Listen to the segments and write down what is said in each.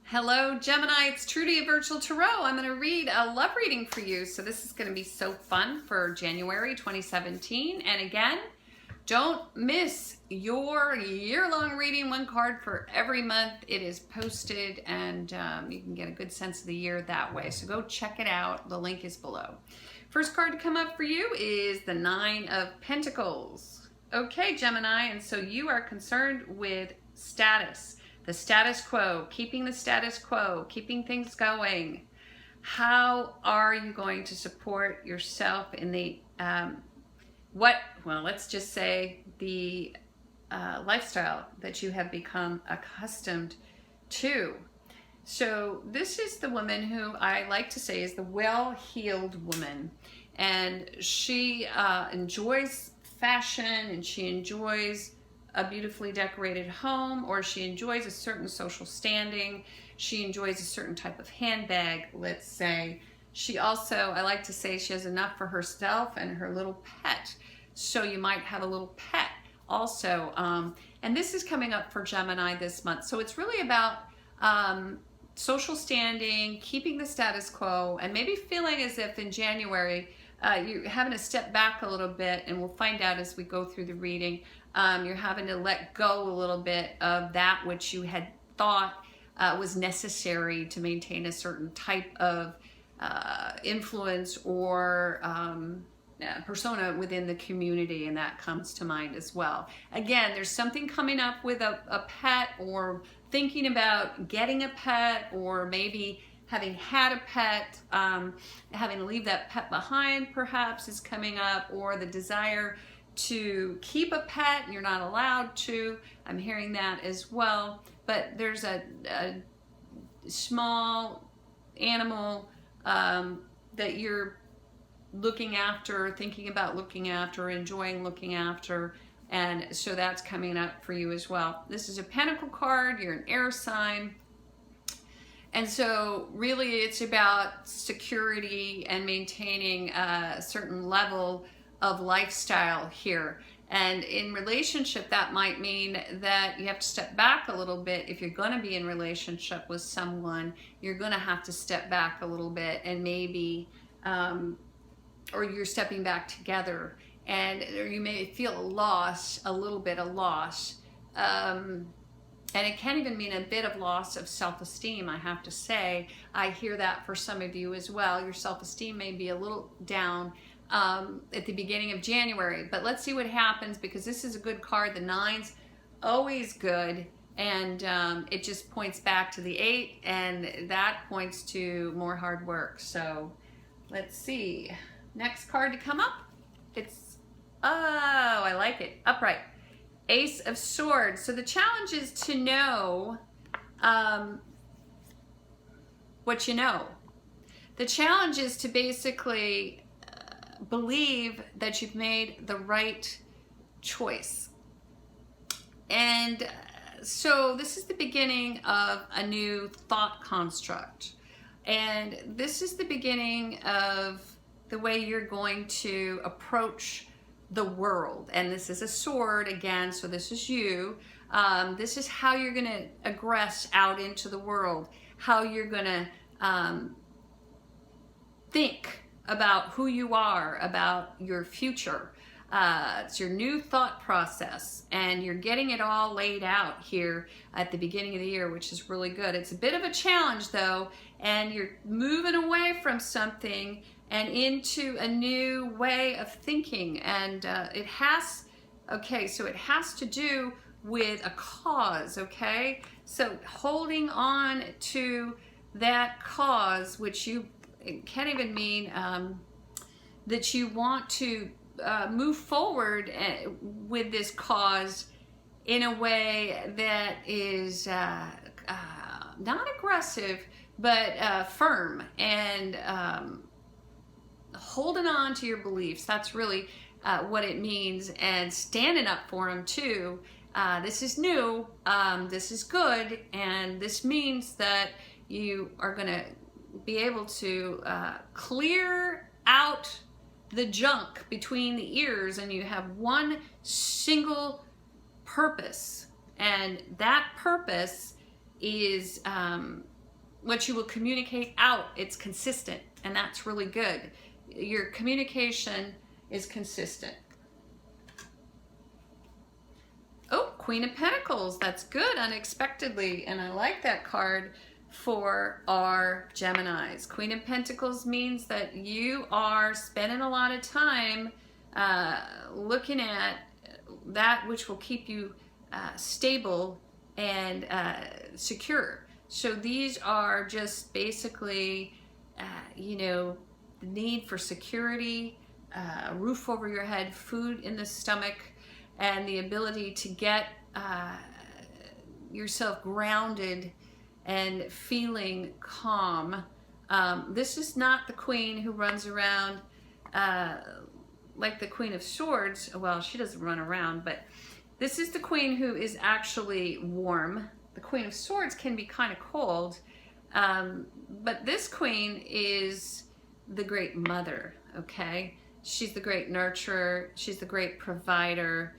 Hello, Gemini. It's Trudy of Virtual Tarot. I'm going to read a love reading for you. So this is going to be so fun for January 2017. And again, don't miss your year-long reading, one card for every month. It is posted and you can get a good sense of the year that way. So go check it out. The link is below. First card to come up for you is the Nine of Pentacles. Okay, Gemini, and so you are concerned with status. The status quo, keeping the status quo, keeping things going. How are you going to support yourself in the, let's just say the lifestyle that you have become accustomed to. So this is the woman who I like to say is the well-heeled woman. And she enjoys fashion and she enjoys a beautifully decorated home, or she enjoys a certain social standing. She enjoys a certain type of handbag, let's say. She also, I like to say, she has enough for herself and her little pet. So you might have a little pet also. And this is coming up for Gemini this month. So it's really about social standing, keeping the status quo, and maybe feeling as if in January you're having to step back a little bit, and we'll find out as we go through the reading. You're having to let go a little bit of that which you had thought was necessary to maintain a certain type of influence or persona within the community, and that comes to mind as well. Again, there's something coming up with a pet, or thinking about getting a pet, or maybe having had a pet, having to leave that pet behind perhaps is coming up, or the desire to keep a pet and you're not allowed to. I'm hearing that as well. But there's a small animal that you're looking after, thinking about looking after, enjoying looking after, and so that's coming up for you as well. This is a Pentacle card. You're an air sign. And so really it's about security and maintaining a certain level of lifestyle here. And in relationship, that might mean that you have to step back a little bit. If you're going to be in relationship with someone, you're going to have to step back a little bit, and maybe, or you're stepping back together, and or you may feel a loss, a little bit of loss. And it can even mean a bit of loss of self-esteem, I have to say. I hear that for some of you as well. Your self-esteem may be a little down at the beginning of January. But let's see what happens, because this is a good card. The Nine's always good. And it just points back to the 8. And that points to more hard work. So let's see. Next card to come up. It's, oh, I like it. Upright. Ace of Swords. So the challenge is to know what you know. The challenge is to basically believe that you've made the right choice. And so this is the beginning of a new thought construct. And this is the beginning of the way you're going to approach the world. And this is a sword again, so this is you. This is how you're going to aggress out into the world, how you're going to think about who you are, about your future. It's your new thought process, and you're getting it all laid out here at the beginning of the year, which is really good. It's a bit of a challenge though, and you're moving away from something and into a new way of thinking. And it has to do with a cause, okay? So holding on to that cause, which it can't even mean that you want to move forward with this cause in a way that is not aggressive, but firm, and holding on to your beliefs. That's really what it means, and standing up for them too. This is new, this is good, and this means that you are going to be able to clear out the junk between the ears, and you have one single purpose, and that purpose is what you will communicate out, it's consistent, and that's really good. Your communication is consistent. Oh, Queen of Pentacles, that's good, unexpectedly, and I like that card for our Geminis. Queen of Pentacles means that you are spending a lot of time looking at that which will keep you stable and secure. So these are just basically, you know, the need for security, a roof over your head, food in the stomach, and the ability to get yourself grounded and feeling calm. This is not the queen who runs around like the Queen of Swords. Well, she doesn't run around, but this is the queen who is actually warm. The Queen of Swords can be kind of cold, but this queen is the great mother, okay? She's the great nurturer. She's the great provider.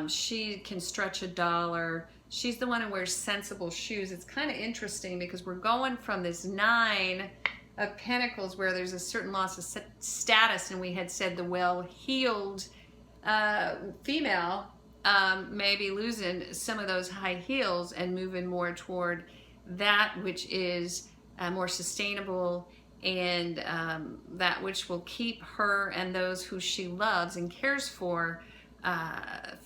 She can stretch a dollar. She's the one who wears sensible shoes. It's kind of interesting because we're going from this 9 of Pentacles where there's a certain loss of status, and we had said the well-heeled female maybe losing some of those high heels and moving more toward that which is more sustainable and that which will keep her and those who she loves and cares for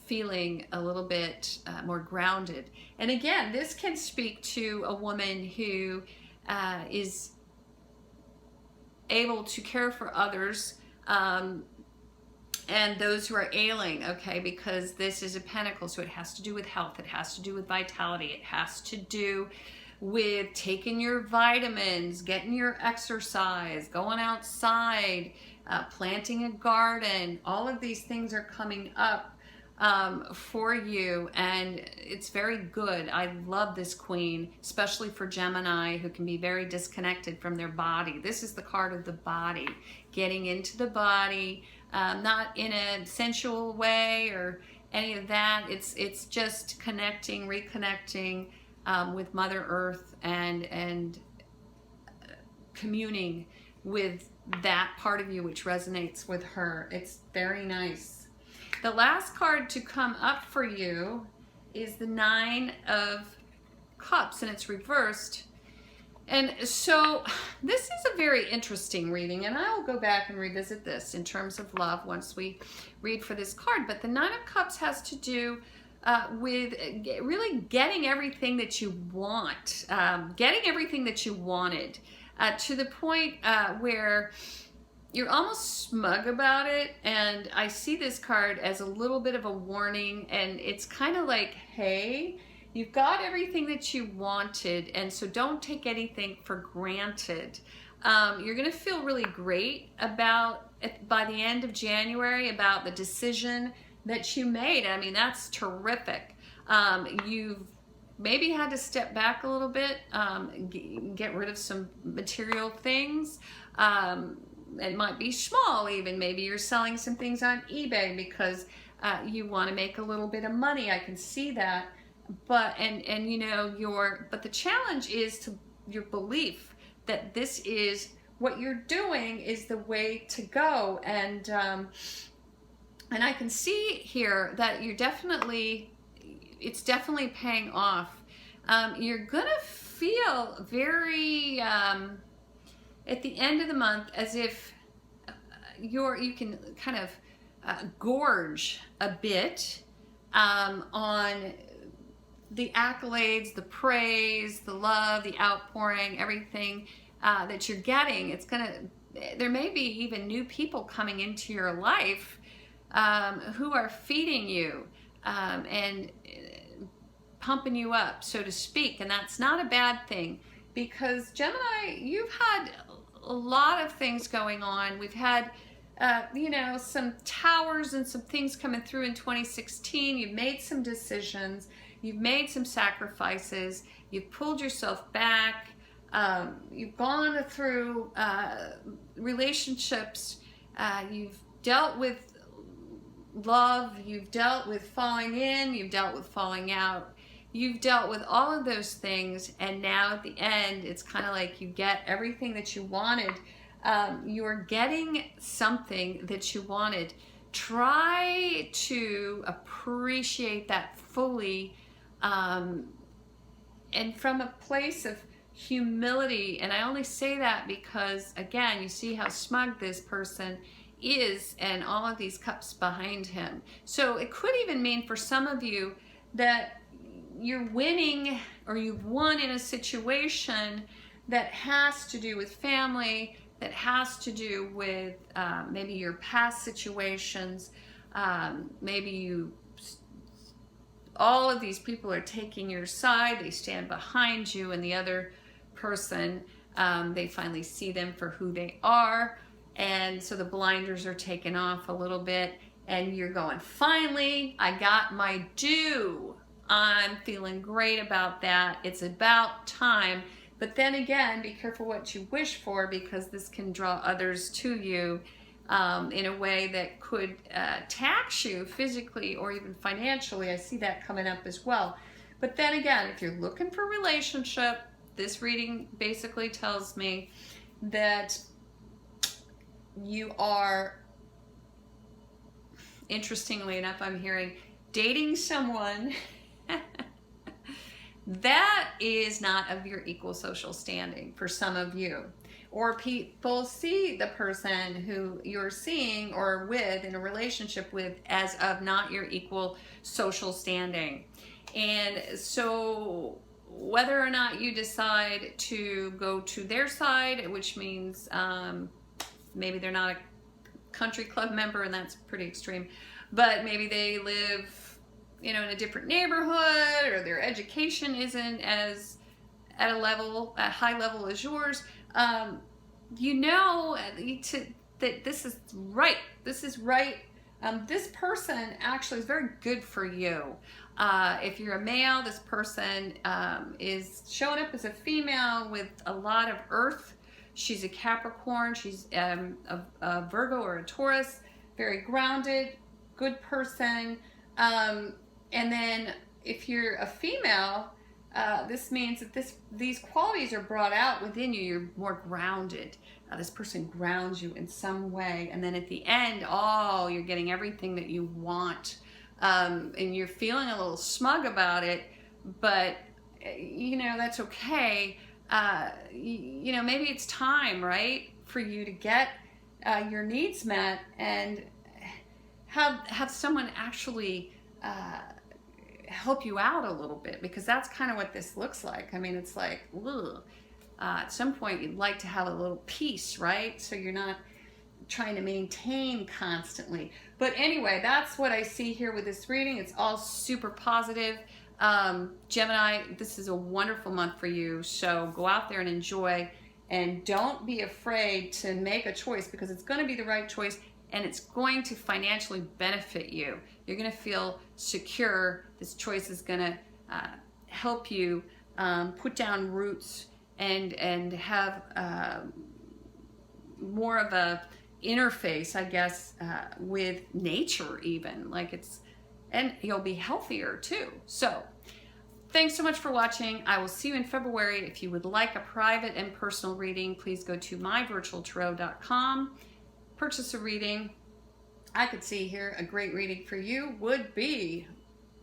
feeling a little bit more grounded. And again, this can speak to a woman who is able to care for others and those who are ailing, okay, because this is a pentacle, so it has to do with health, it has to do with vitality, it has to do with taking your vitamins, getting your exercise, going outside, planting a garden. All of these things are coming up for you, and it's very good. I love this queen, especially for Gemini who can be very disconnected from their body. This is the card of the body, getting into the body, not in a sensual way or any of that. It's just connecting, reconnecting with Mother Earth and communing with that part of you which resonates with her. It's very nice. The last card to come up for you is the 9 of Cups, and it's reversed. And so this is a very interesting reading, and I'll go back and revisit this in terms of love once we read for this card. But the 9 of Cups has to do with really getting everything that you want, getting everything that you wanted, to the point where you're almost smug about it. And I see this card as a little bit of a warning, and it's kind of like, hey, you've got everything that you wanted, and so don't take anything for granted. You're going to feel really great about it by the end of January about the decision that you made. I mean, that's terrific. You've maybe had to step back a little bit, get rid of some material things. It might be small even. Maybe you're selling some things on eBay because you want to make a little bit of money. I can see that. But and you know, but the challenge is to your belief that this is what you're doing is the way to go. And I can see here that you're it's definitely paying off. You're gonna feel very at the end of the month as if you can kind of gorge a bit on the accolades, the praise, the love, the outpouring, everything that you're getting. There may be even new people coming into your life who are feeding you and pumping you up, so to speak. And that's not a bad thing, because Gemini, you've had a lot of things going on. We've had you know, some towers and some things coming through in 2016. You've made some decisions. You've made some sacrifices. You've pulled yourself back. You've gone through relationships. You've dealt with love. You've dealt with falling in. You've dealt with falling out. you've dealt with all of those things, and now at the end, it's kind of like you get everything that you wanted. You're getting something that you wanted. Try to appreciate that fully, and from a place of humility. And I only say that because, again, you see how smug this person is and all of these cups behind him. So it could even mean for some of you that you're winning, or you've won in a situation that has to do with family, that has to do with maybe your past situations. Maybe all of these people are taking your side, they stand behind you, and the other person, they finally see them for who they are, and so the blinders are taken off a little bit, and you're going, finally, I got my due. I'm feeling great about that. It's about time. But then again, be careful what you wish for, because this can draw others to you in a way that could tax you physically or even financially. I see that coming up as well. But then again, if you're looking for a relationship, this reading basically tells me that you are, interestingly enough, I'm hearing dating someone that is not of your equal social standing for some of you. Or people see the person who you're seeing or with in a relationship with as of not your equal social standing. And so whether or not you decide to go to their side, which means maybe they're not a country club member, and that's pretty extreme, but maybe they live, you know, in a different neighborhood, or their education isn't as at a high level as yours, you know that this is right. This is right. This person actually is very good for you. If you're a male, this person is showing up as a female with a lot of earth. She's a Capricorn. She's a Virgo or a Taurus. Very grounded, good person. And then if you're a female, this means that these qualities are brought out within you. You're more grounded. This person grounds you in some way. And then at the end, you're getting everything that you want. And you're feeling a little smug about it, but you know, that's okay. You know, maybe it's time, right, for you to get your needs met and have someone actually help you out a little bit, because that's kind of what this looks like. I mean, it's like, at some point you'd like to have a little peace, right? So you're not trying to maintain constantly. But anyway, that's what I see here with this reading. It's all super positive. Gemini, this is a wonderful month for you. So go out there and enjoy, and don't be afraid to make a choice, because it's going to be the right choice, and it's going to financially benefit you. You're going to feel secure. This choice is going to help you put down roots and have more of a interface, I guess, with nature even. And you'll be healthier too. So thanks so much for watching. I will see you in February. If you would like a private and personal reading, please go to myvirtualtarot.com. Purchase a reading. I could see here a great reading for you would be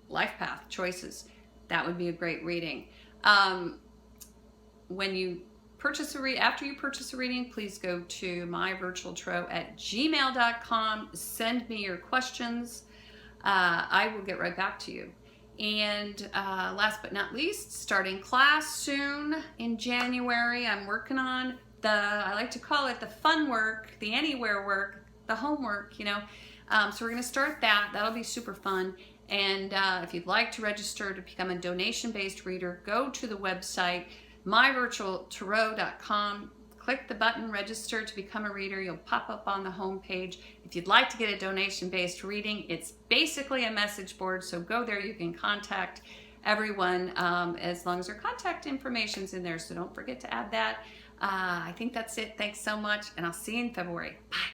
Life Path Choices. That would be a great reading. When you purchase after you purchase a reading, please go to myvirtualtarot@gmail.com. Send me your questions. I will get right back to you. And last but not least, starting class soon in January. I'm working on I like to call it the fun work, the anywhere work, the homework, you know. So we're going to start that. That'll be super fun. And if you'd like to register to become a donation-based reader, go to the website, myvirtualtarot.com. Click the button, register to become a reader. You'll pop up on the home page. If you'd like to get a donation-based reading, it's basically a message board. So go there. You can contact everyone as long as their contact information's in there. So don't forget to add that. I think that's it. Thanks so much, and I'll see you in February. Bye.